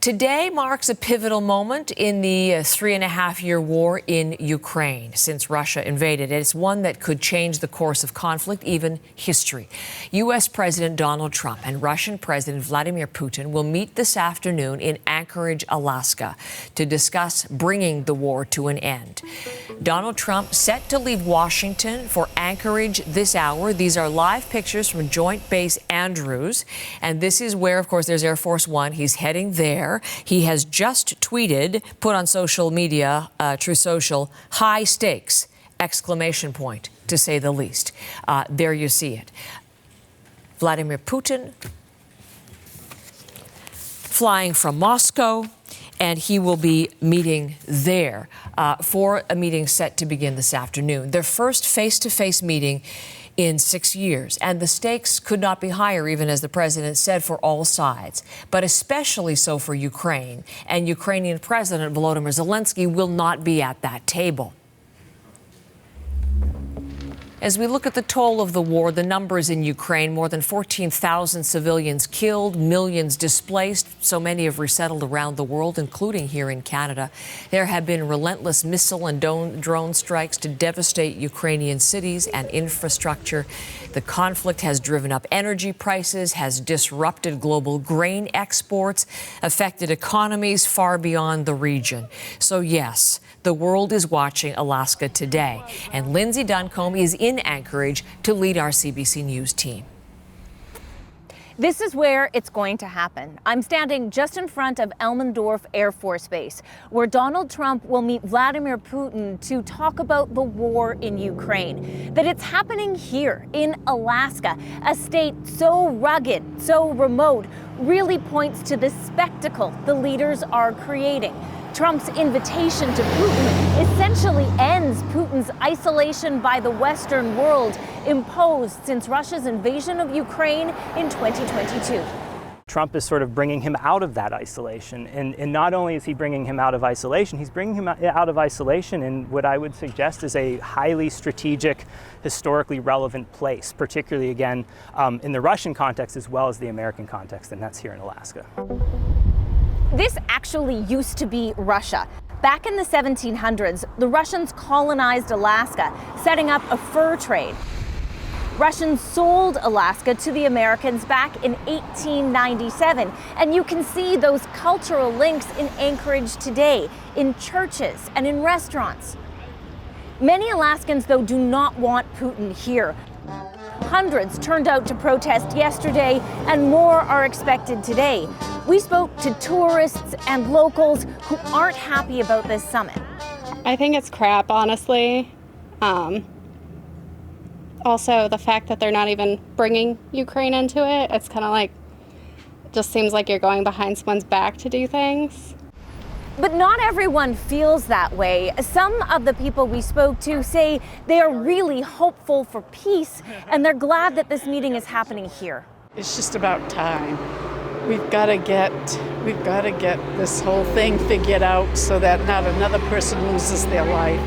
Today marks a pivotal moment in the 3.5-year war in Ukraine since Russia invaded. It's one that could change the course of conflict, even history. U.S. President Donald Trump and Russian President Vladimir Putin will meet this afternoon in Anchorage, Alaska, to discuss bringing the war to an end. Donald Trump set to leave Washington for Anchorage this hour. These are live pictures from Joint Base Andrews, and this is where, of course, there's Air Force One. He's heading there. He has just tweeted, put on social media, True Social, high stakes, exclamation point, to say the least. There you see it. Vladimir Putin flying from Moscow, and he will be meeting there for a meeting set to begin this afternoon. Their first face-to-face meeting in 6 years. And the stakes could not be higher, even as the president said, for all sides, but especially so for Ukraine. And Ukrainian President Vladimir Zelensky will not be at that table. As we look at the toll of the war, the numbers in Ukraine, more than 14,000 civilians killed, millions displaced. So many have resettled around the world, including here in Canada. There have been relentless missile and drone strikes to devastate Ukrainian cities and infrastructure. The conflict has driven up energy prices, has disrupted global grain exports, affected economies far beyond the region. So yes, the world is watching Alaska today. And Lindsay Duncombe is in Anchorage to lead our CBC News team. This is where it's going to happen. I'm standing just in front of Elmendorf Air Force Base, where Donald Trump will meet Vladimir Putin to talk about the war in Ukraine. That it's happening here in Alaska, a state so rugged, so remote, really points to the spectacle the leaders are creating. Trump's invitation to Putin essentially ends Putin's isolation by the Western world imposed since Russia's invasion of Ukraine in 2022. Trump is sort of bringing him out of that isolation. And not only is he bringing him out of isolation, he's bringing him out of isolation in what I would suggest is a highly strategic, historically relevant place, particularly, again, in the Russian context as well as the American context, and that's here in Alaska. This actually used to be Russia. Back in the 1700s, the Russians colonized Alaska, setting up a fur trade. Russians sold Alaska to the Americans back in 1897, and you can see those cultural links in Anchorage today, in churches and in restaurants. Many Alaskans, though, do not want Putin here. Hundreds turned out to protest yesterday, and more are expected today. We spoke to tourists and locals who aren't happy about this summit. I think it's crap, honestly. Also, the fact that they're not even bringing Ukraine into it, it's kind of like, it just seems like you're going behind someone's back to do things. But not everyone feels that way. Some of the people we spoke to say they are really hopeful for peace, and they're glad that this meeting is happening here. It's just about time. We've got to get this whole thing figured out so that not another person loses their life.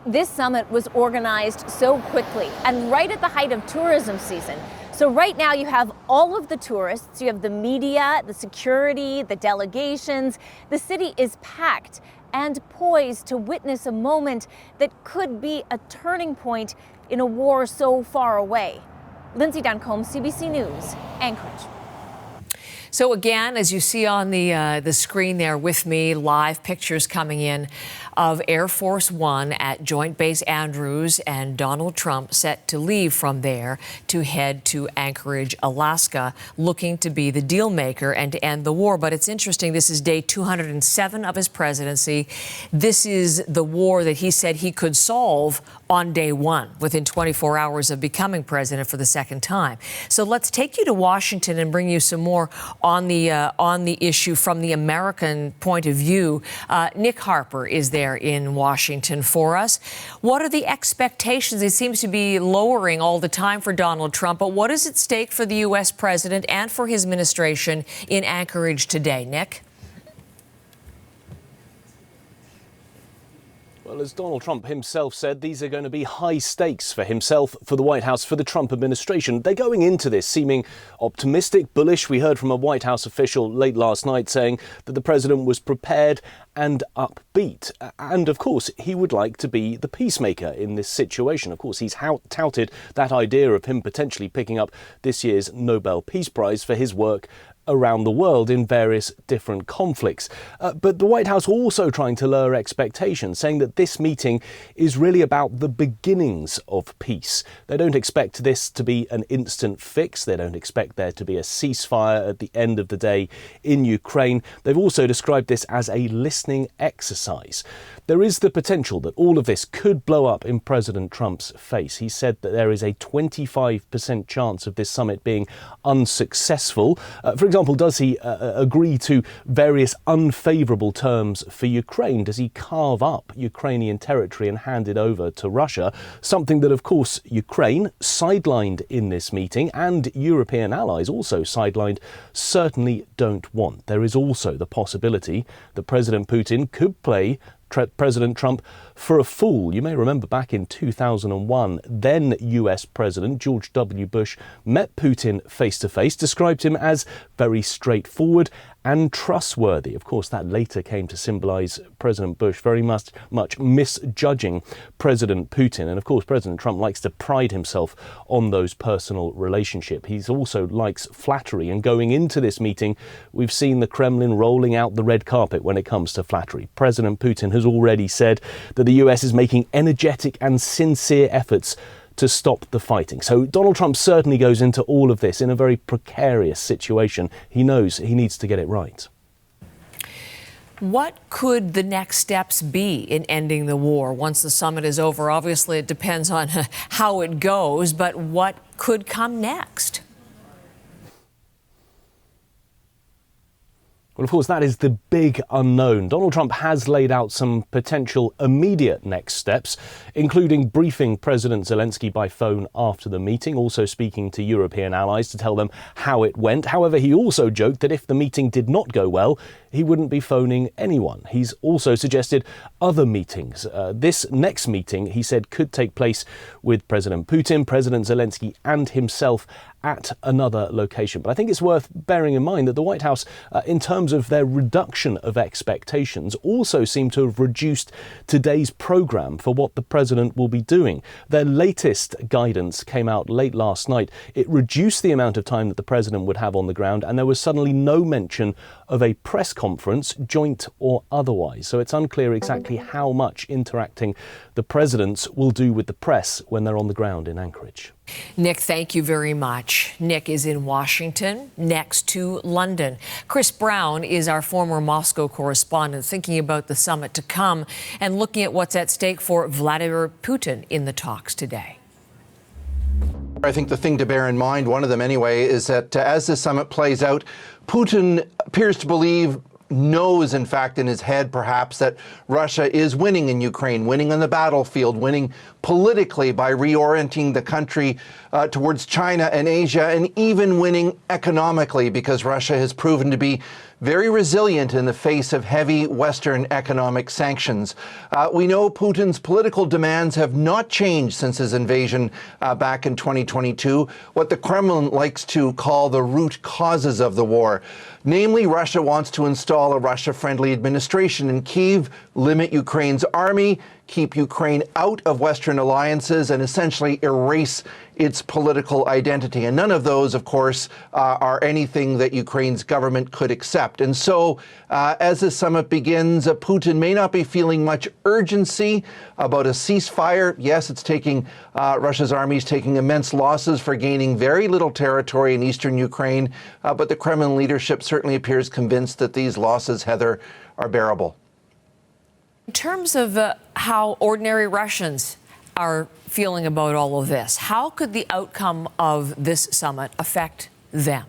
This summit was organized so quickly and right at the height of tourism season. So right now you have all of the tourists, you have the media, the security, the delegations. The city is packed and poised to witness a moment that could be a turning point in a war so far away. Lindsay Duncombe, CBC News, Anchorage. So again, as you see on the screen there with me, live pictures coming in of Air Force One at Joint Base Andrews, and Donald Trump set to leave from there to head to Anchorage, Alaska, looking to be the deal maker and to end the war. But it's interesting, this is day 207 of his presidency. This is the war that he said he could solve on day one, within 24 hours of becoming president for the second time. So let's take you to Washington and bring you some more on the issue from the American point of view. Nick Harper is there in Washington for us. What are the expectations? It seems to be lowering all the time for Donald Trump, but what is at stake for the U.S. president and for his administration in Anchorage today? Nick? Well, Well, as Donald Trump himself said, these are going to be high stakes for himself, for the White House, for the Trump administration. They're going into this seeming optimistic, bullish. We heard from a White House official late last night saying that the president was prepared and upbeat. And of course, he would like to be the peacemaker in this situation. Of course, he's touted that idea of him potentially picking up this year's Nobel Peace Prize for his work around the world in various different conflicts. But the White House also trying to lower expectations, saying that this meeting is really about the beginnings of peace. They don't expect this to be an instant fix. They don't expect there to be a ceasefire at the end of the day in Ukraine. They've also described this as a listening exercise. There is the potential that all of this could blow up in President Trump's face. He said that there is a 25% chance of this summit being unsuccessful. For example, does he agree to various unfavourable terms for Ukraine? Does he carve up Ukrainian territory and hand it over to Russia? Something that, of course, Ukraine, sidelined in this meeting, and European allies also sidelined, certainly don't want. There is also the possibility that President Putin could play President Trump for a fool. You may remember back in 2001, then US President George W. Bush met Putin face to face, described him as very straightforward and trustworthy. Of course, that later came to symbolise President Bush very much misjudging President Putin. And of course, President Trump likes to pride himself on those personal relationships. He also likes flattery. And going into this meeting, we've seen the Kremlin rolling out the red carpet when it comes to flattery. President Putin has already said that the US is making energetic and sincere efforts to stop the fighting. So Donald Trump certainly goes into all of this in a very precarious situation. He knows he needs to get it right. What could the next steps be in ending the war once the summit is over? Obviously, it depends on how it goes, but what could come next? Well, of course, that is the big unknown. Donald Trump has laid out some potential immediate next steps, including briefing President Zelensky by phone after the meeting, also speaking to European allies to tell them how it went. However, he also joked that if the meeting did not go well, he wouldn't be phoning anyone. He's also suggested other meetings. This next meeting, he said, could take place with President Putin, President Zelensky and himself at another location. But I think it's worth bearing in mind that the White House, in terms of their reduction of expectations, also seem to have reduced today's programme for what the president will be doing. Their latest guidance came out late last night. It reduced the amount of time that the president would have on the ground, and there was suddenly no mention of a press conference, joint or otherwise. So it's unclear exactly how much interacting the presidents will do with the press when they're on the ground in Anchorage. Nick, thank you very much. Nick is in Washington, next to London. Chris Brown is our former Moscow correspondent, thinking about the summit to come and looking at what's at stake for Vladimir Putin in the talks today. I think the thing to bear in mind, one of them anyway, is that as the summit plays out, Putin appears to believe, knows, in fact, in his head, perhaps, that Russia is winning in Ukraine, winning on the battlefield, winning politically by reorienting the country towards China and Asia, and even winning economically, because Russia has proven to be very resilient in the face of heavy Western economic sanctions. We know Putin's political demands have not changed since his invasion back in 2022, what the Kremlin likes to call the root causes of the war. Namely, Russia wants to install a Russia-friendly administration in Kyiv, limit Ukraine's army, keep Ukraine out of Western alliances, and essentially erase its political identity. And none of those, of course, are anything that Ukraine's government could accept. And so, as the summit begins, Putin may not be feeling much urgency about a ceasefire. Yes, it's taking Russia's army is taking immense losses for gaining very little territory in eastern Ukraine, but the Kremlin leadership certainly appears convinced that these losses, Heather, are bearable. In terms of how ordinary Russians are feeling about all of this, how could the outcome of this summit affect them?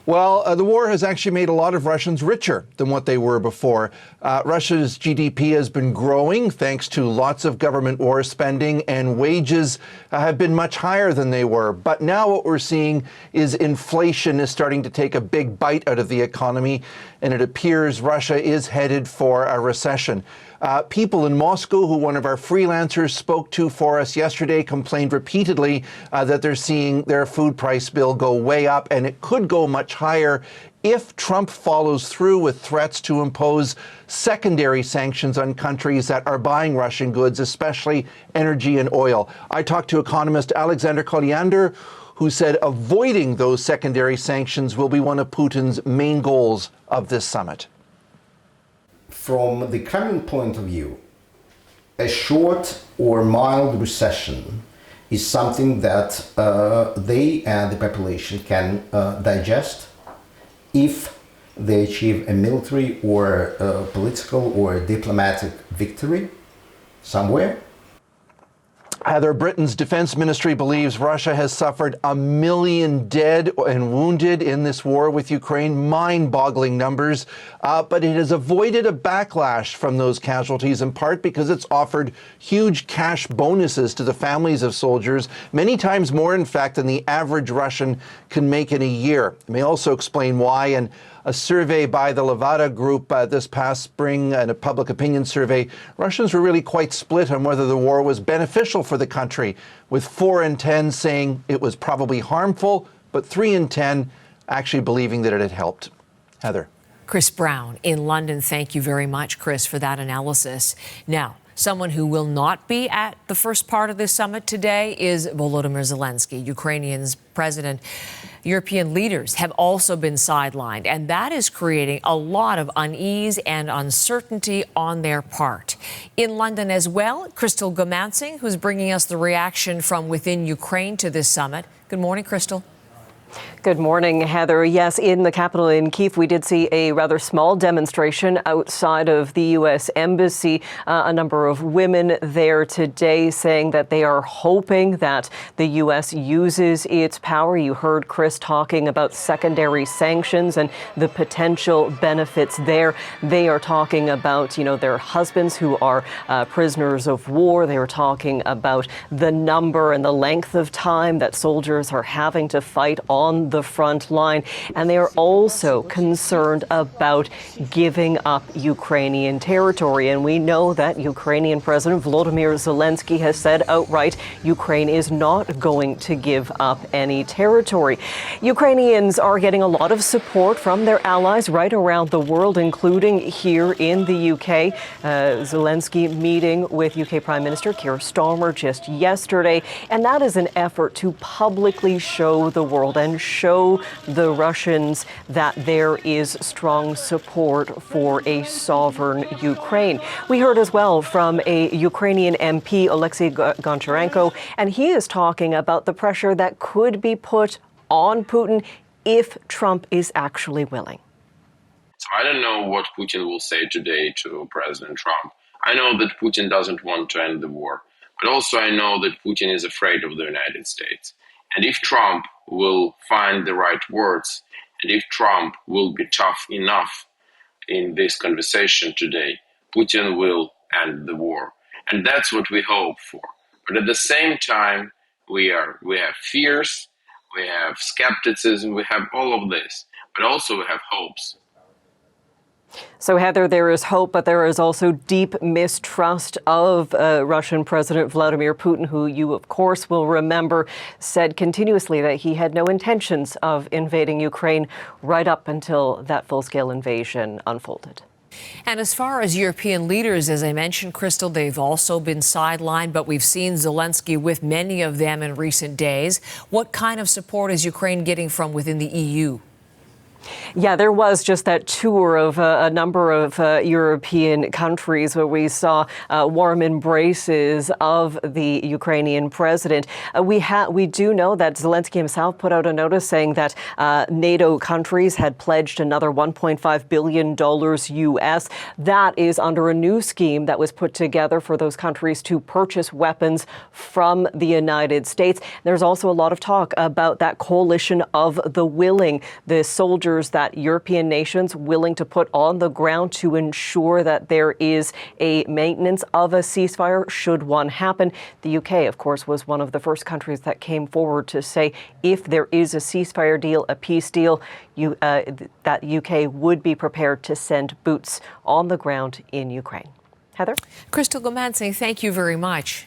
Well, the war has actually made a lot of Russians richer than what they were before. Russia's GDP has been growing thanks to lots of government war spending, and wages have been much higher than they were. But now what we're seeing is inflation is starting to take a big bite out of the economy. and it appears Russia is headed for a recession. People in Moscow, who one of our freelancers spoke to for us yesterday, complained repeatedly that they're seeing their food price bill go way up, and it could go much higher if Trump follows through with threats to impose secondary sanctions on countries that are buying Russian goods, especially energy and oil. I talked to economist Alexander Kolyander, who said avoiding those secondary sanctions will be one of Putin's main goals of this summit. From the Kremlin point of view, a short or mild recession is something that they and the population can digest if they achieve a military or political or diplomatic victory somewhere. Heather, Britain's defense ministry believes Russia has suffered 1 million dead and wounded in this war with Ukraine, mind-boggling numbers, but it has avoided a backlash from those casualties, in part because it's offered huge cash bonuses to the families of soldiers, many times more, in fact, than the average Russian can make in a year. It may also explain why, and a survey by the Levada Group this past spring, and a public opinion survey, Russians were really quite split on whether the war was beneficial for the country, with 4 in 10 saying it was probably harmful, but 3 in 10 actually believing that it had helped. Heather. Chris Brown in London. Thank you very much, Chris, for that analysis. Now, someone who will not be at the first part of this summit today is Volodymyr Zelensky, Ukrainian's president. European leaders have also been sidelined, and that is creating a lot of unease and uncertainty on their part. In London as well, Crystal Gomansing, who's bringing us the reaction from within Ukraine to this summit. Good morning, Crystal. Good morning, Heather. Yes, in the capital in Kyiv, we did see a rather small demonstration outside of the U.S. Embassy. A number of women there today saying that they are hoping that the U.S. uses its power. You heard Chris talking about secondary sanctions and the potential benefits there. They are talking about, their husbands who are prisoners of war. They are talking about the number and the length of time that soldiers are having to fight on the front line, and they are also concerned about giving up Ukrainian territory. And we know that Ukrainian President Vladimir Zelensky has said outright Ukraine is not going to give up any territory. Ukrainians are getting a lot of support from their allies right around the world, including here in the UK. Zelensky meeting with UK Prime Minister Keir Starmer just yesterday, and that is an effort to publicly show the world and show the Russians that there is strong support for a sovereign Ukraine. We heard as well from a Ukrainian MP, Alexei Goncharenko, and he is talking about the pressure that could be put on Putin if Trump is actually willing. So I don't know what Putin will say today to President Trump. I know that Putin doesn't want to end the war, but also I know that Putin is afraid of the United States. And if Trump will find the right words, and if Trump will be tough enough in this conversation today, Putin will end the war. And that's what we hope for. But at the same time, we have fears, we have skepticism, we have all of this, but also we have hopes. So, Heather, there is hope, but there is also deep mistrust of Russian President Vladimir Putin, who you, of course, will remember, said continuously that he had no intentions of invading Ukraine right up until that full-scale invasion unfolded. And as far as European leaders, as I mentioned, Crystal, they've also been sidelined, but we've seen Zelensky with many of them in recent days. What kind of support is Ukraine getting from within the EU? Yeah, there was just that tour of a number of European countries where we saw warm embraces of the Ukrainian president. We do know that Zelensky himself put out a notice saying that NATO countries had pledged another $1.5 billion US. That is under a new scheme that was put together for those countries to purchase weapons from the United States. There's also a lot of talk about that coalition of the willing, the soldiers measures that European nations willing to put on the ground to ensure that there is a maintenance of a ceasefire should one happen. The UK, of course, was one of the first countries that came forward to say if there is a ceasefire deal, a peace deal, that UK would be prepared to send boots on the ground in Ukraine. Heather? Crystal Gomansing, thank you very much.